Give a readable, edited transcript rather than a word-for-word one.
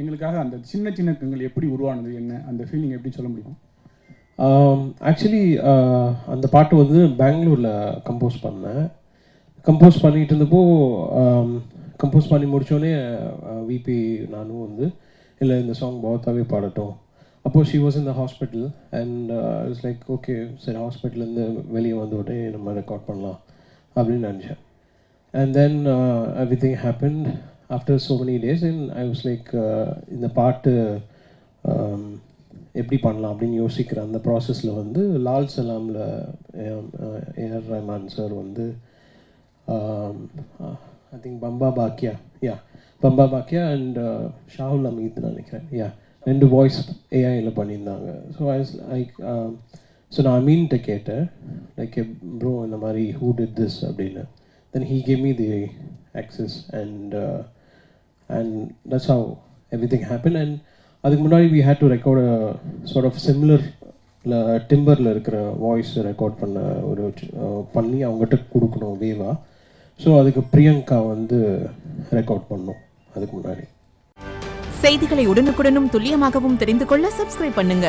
எங்களுக்காக அந்த சின்ன சின்ன கண்கள் எப்படி உருவானது, என்ன அந்த ஃபீலிங் எப்படி சொல்ல முடியும்? ஆக்சுவலி அந்த பாட்டு வந்து பெங்களூரில் கம்போஸ் பண்ணேன். கம்போஸ் பண்ணிகிட்டு இருந்தப்போ கம்போஸ் பண்ணி முடித்தோடனே விபி நானும் வந்து இல்லை இந்த சாங் பவத்தாவே பாடட்டும். அப்போது she was in the hospital and it's like okay சரி ஹாஸ்பிட்டல்லேருந்து வெளியே வந்து உடனே நம்ம ரெக்கார்ட் பண்ணலாம் அப்படின்னு நினச்சேன். And then everything happened after so many days and I was like இந்த பாட்டு எப்படி பண்ணலாம் அப்படின்னு யோசிக்கிற அந்த ப்ராசஸில் வந்து லால் சலாமில் ஏஆர் ரஹ்மான் சார் வந்து I think Bamba Bakya and Shahul Hameed நினைக்கிறேன் ரெண்டு வாய்ஸ் ஏஐயில் பண்ணியிருந்தாங்க. ஸோ ஸோ நான் அமீன்கிட்ட கேட்டேன் லைக் ப்ரோ இந்த மாதிரி ஹூ டிட் திஸ் அப்படின்னு. Then he gave me the access and that's how everything happen. And அதுக்கு முன்னாடி we had to record sort of similar டிம்பரில் இருக்கிற வாய்ஸ் ரெக்கார்ட் பண்ணி அவங்ககிட்ட கொடுக்கணும் வேவா. ஸோ அதுக்கு பிரியங்கா வந்து ரெக்கார்ட் பண்ணோம் அதுக்கு முன்னாடி. செய்திகளை உடனுக்குடனும் துல்லியமாகவும் தெரிந்து கொள்ள சப்ஸ்கிரைப் பண்ணுங்க.